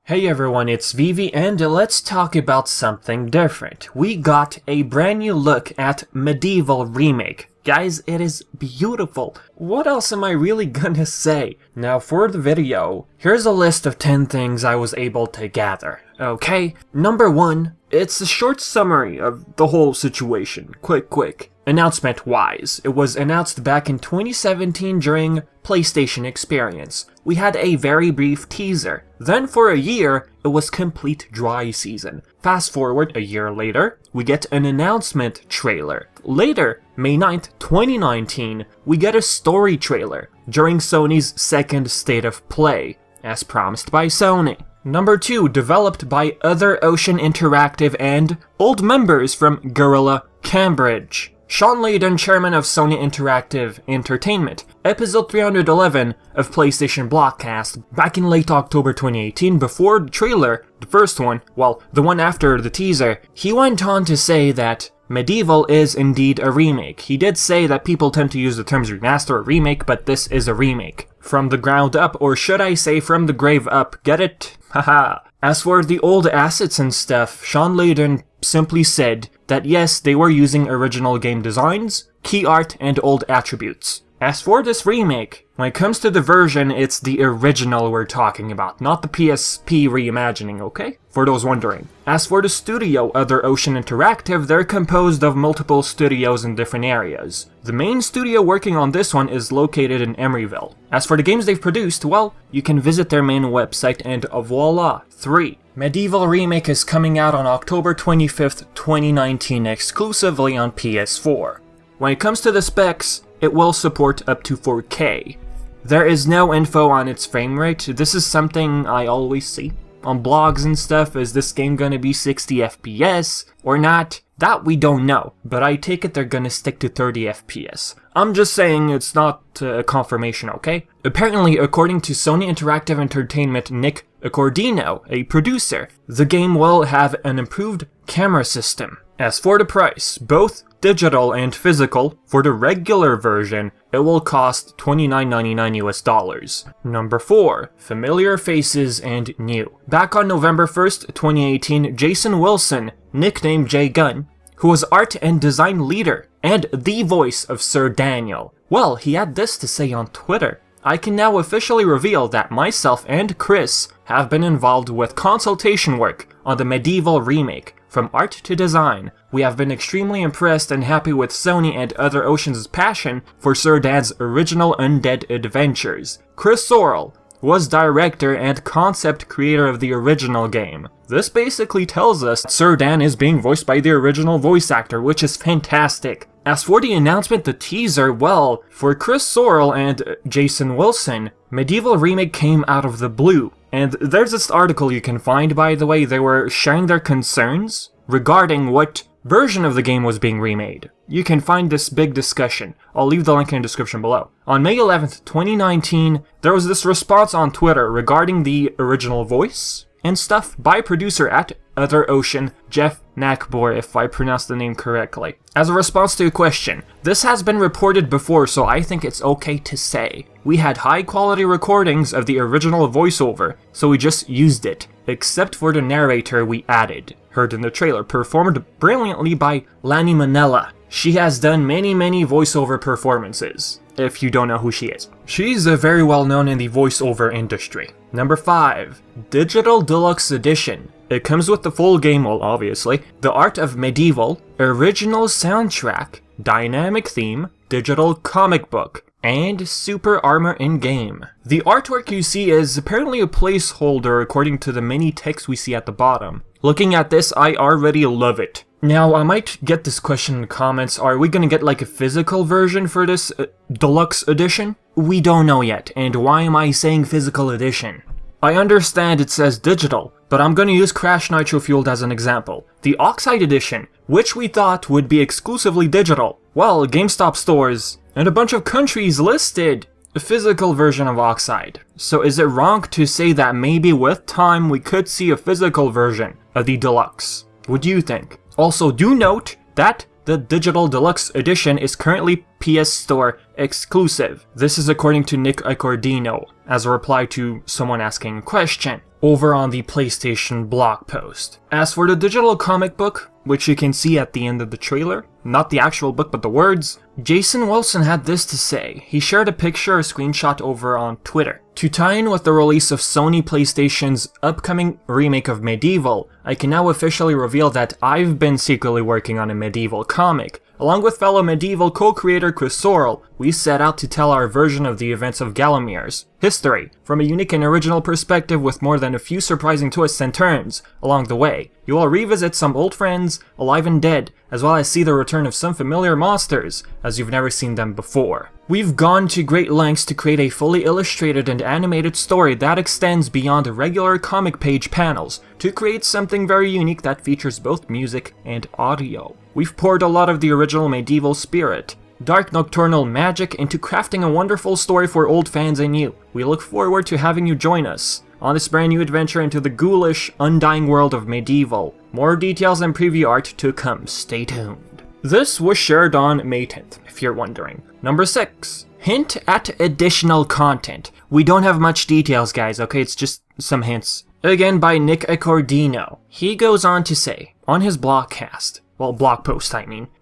Hey everyone, it's Vivi and let's talk about something different. We got a brand new look at Medieval Remake. Guys, it is beautiful. What else am I really gonna say? Now for the video, here's a list of 10 things I was able to gather. Okay, number 1, it's a short summary of the whole situation. Quick. Announcement-wise, it was announced back in 2017 during PlayStation Experience. We had a very brief teaser. Then for a year, it was complete dry season. Fast forward a year later, we get an announcement trailer. Later, May 9th, 2019, we get a story trailer during Sony's second State of Play, as promised by Sony. Number 2, developed by Other Ocean Interactive and old members from Guerrilla Cambridge. Shawn Layden, chairman of Sony Interactive Entertainment, episode 311 of PlayStation Blockcast back in late October 2018 before the trailer, the first one, well, the one after the teaser, he went on to say that Medieval is indeed a remake. He did say that people tend to use the terms remaster or remake, but this is a remake. From the ground up, or should I say from the grave up, get it? Haha. As for the old assets and stuff, Shawn Layden simply said that yes, they were using original game designs, key art, and old attributes. As for this remake, when it comes to the version, it's the original we're talking about, not the PSP reimagining, okay? For those wondering. As for the studio, Other Ocean Interactive, they're composed of multiple studios in different areas. The main studio working on this one is located in Emeryville. As for the games they've produced, well, you can visit their main website and voila, 3. Medieval Remake is coming out on October 25th, 2019 exclusively on PS4. When it comes to the specs, it will support up to 4K. There is no info on its frame rate. This is something I always see on blogs and stuff. Is this game gonna be 60 FPS or not? That we don't know, but I take it they're gonna stick to 30 FPS. I'm just saying it's not a confirmation, okay? Apparently, according to Sony Interactive Entertainment Nick Accordino, a producer, the game will have an improved camera system. As for the price, both digital and physical, for the regular version, it will cost $29.99 US. Number 4, familiar faces and new. Back on November 1st, 2018, Jason Wilson, nicknamed Jay Gunn, who was art and design leader and the voice of Sir Daniel, well, he had this to say on Twitter. I can now officially reveal that myself and Chris have been involved with consultation work on the Medieval Remake. From art to design, we have been extremely impressed and happy with Sony and Other Ocean's passion for Sir Dan's original Undead adventures. Chris Sorrell was director and concept creator of the original game. This basically tells us Sir Dan is being voiced by the original voice actor, which is fantastic. As for the announcement, the teaser, well, for Chris Sorrell and Jason Wilson, Medieval Remake came out of the blue. And there's this article you can find, by the way. They were sharing their concerns regarding what version of the game was being remade. You can find this big discussion. I'll leave the link in the description below. On May 11th, 2019, there was this response on Twitter regarding the original voice and stuff by producer at Other Ocean, Jeff Nakbor, if I pronounced the name correctly. As a response to a question, this has been reported before, so I think it's okay to say. We had high quality recordings of the original voiceover, so we just used it, except for the narrator we added. Heard in the trailer, performed brilliantly by Lani Minella. She has done many voiceover performances, if you don't know who she is. She's very well known in the voiceover industry. Number 5, Digital Deluxe Edition. It comes with the full game, well obviously, the art of Medieval, original soundtrack, dynamic theme, digital comic book, and super armor in-game. The artwork you see is apparently a placeholder according to the mini text we see at the bottom. Looking at this, I already love it. Now, I might get this question in the comments, are we gonna get like a physical version for this deluxe edition? We don't know yet, and why am I saying physical edition? I understand it says digital, but I'm gonna use Crash Nitro Fueled as an example. The Oxide edition, which we thought would be exclusively digital, well, GameStop stores and a bunch of countries listed a physical version of Oxide. So is it wrong to say that maybe with time we could see a physical version of the deluxe? What do you think? Also, do note that the Digital Deluxe Edition is currently PS Store exclusive. This is according to Nick Accordino, as a reply to someone asking a question. over on the PlayStation blog post. As for the digital comic book, which you can see at the end of the trailer, not the actual book but the words, Jason Wilson had this to say. He shared a picture or screenshot over on Twitter. To tie in with the release of Sony PlayStation's upcoming remake of Medieval, I can now officially reveal that I've been secretly working on a Medieval comic. Along with fellow Medieval co-creator Chris Sorrell, we set out to tell our version of the events of Galamir's history from a unique and original perspective with more than a few surprising twists and turns along the way. You will revisit some old friends, alive and dead, as well as see the return of some familiar monsters, as you've never seen them before. We've gone to great lengths to create a fully illustrated and animated story that extends beyond regular comic page panels to create something very unique that features both music and audio. We've poured a lot of the original Medieval spirit, dark nocturnal magic into crafting a wonderful story for old fans and you. We look forward to having you join us on this brand new adventure into the ghoulish, undying world of Medieval. More details and preview art to come, stay tuned. This was shared on May 10th, if you're wondering. Number 6. Hint at additional content. We don't have much details, guys, okay? It's just some hints. Again by Nick Accordino. He goes on to say, on his blog post,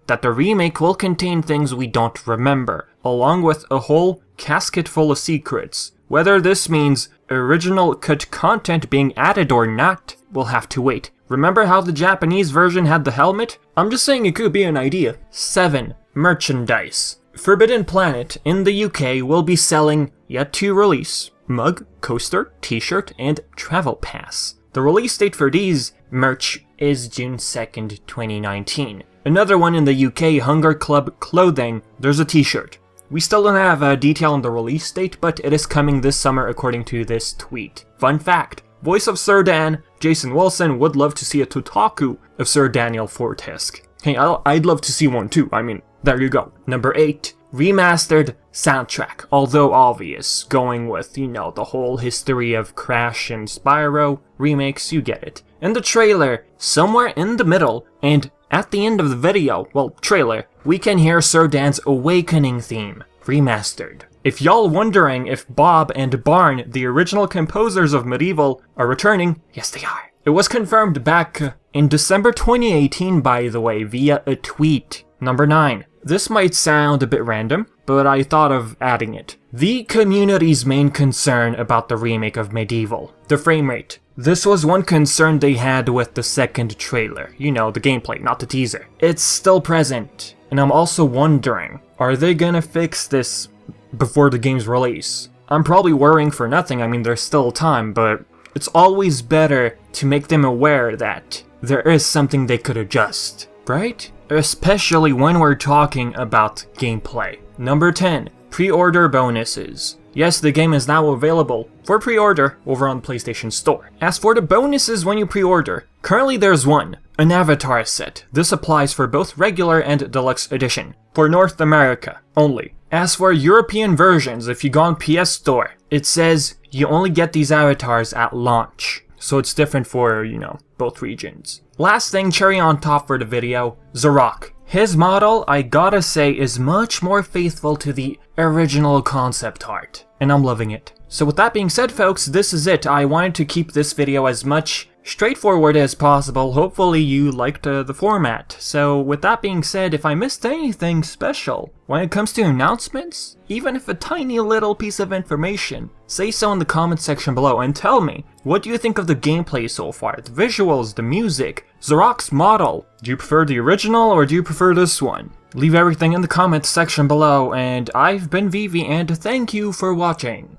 that the remake will contain things we don't remember, along with a whole casket full of secrets. Whether this means original cut content being added or not, we'll have to wait. Remember how the Japanese version had the helmet? I'm just saying it could be an idea. 7. Merchandise. Forbidden Planet in the UK will be selling, yet to release, mug, coaster, t-shirt, and travel pass. The release date for these merch is June 2nd, 2019. Another one in the UK, Hunger Club Clothing, there's a t-shirt. We still don't have a detail on the release date, but it is coming this summer according to this tweet. Fun fact, voice of Sir Dan, Jason Wilson would love to see a Totaku of Sir Daniel Fortesque. Hey, I'd love to see one too, I mean, there you go. Number 8. Remastered soundtrack, although obvious, going with, you know, the whole history of Crash and Spyro remakes, you get it. In the trailer, somewhere in the middle, and at the end of the video, trailer, we can hear Sir Dan's Awakening theme, remastered. If y'all wondering if Bob and Barn, the original composers of Medieval, are returning, yes they are. It was confirmed back in December 2018, by the way, via a tweet. Number 9. This might sound a bit random, but I thought of adding it. The community's main concern about the remake of Medieval, the frame rate. This was one concern they had with the second trailer. You know, the gameplay, not the teaser. It's still present, and I'm also wondering, are they gonna fix this before the game's release? I'm probably worrying for nothing, I mean there's still time, but it's always better to make them aware that there is something they could adjust, right? Especially when we're talking about gameplay. Number 10. Pre-order bonuses. Yes, the game is now available for pre-order over on the PlayStation Store. As for the bonuses when you pre-order, currently there's one, an avatar set. This applies for both regular and deluxe edition, for North America only. As for European versions, if you go on PS Store, it says you only get these avatars at launch. So it's different for, you know, both regions. Last thing, cherry on top for the video, Zarok. His model, I gotta say, is much more faithful to the original concept art, and I'm loving it. So with that being said, folks, this is it. I wanted to keep this video as much straightforward as possible. Hopefully you liked the format. So with that being said, if I missed anything special when it comes to announcements, even if a tiny little piece of information, say so in the comment section below and tell me, what do you think of the gameplay so far, the visuals, the music, Zarok's model? Do you prefer the original or do you prefer this one? Leave everything in the comments section below, and I've been Vivi, and thank you for watching.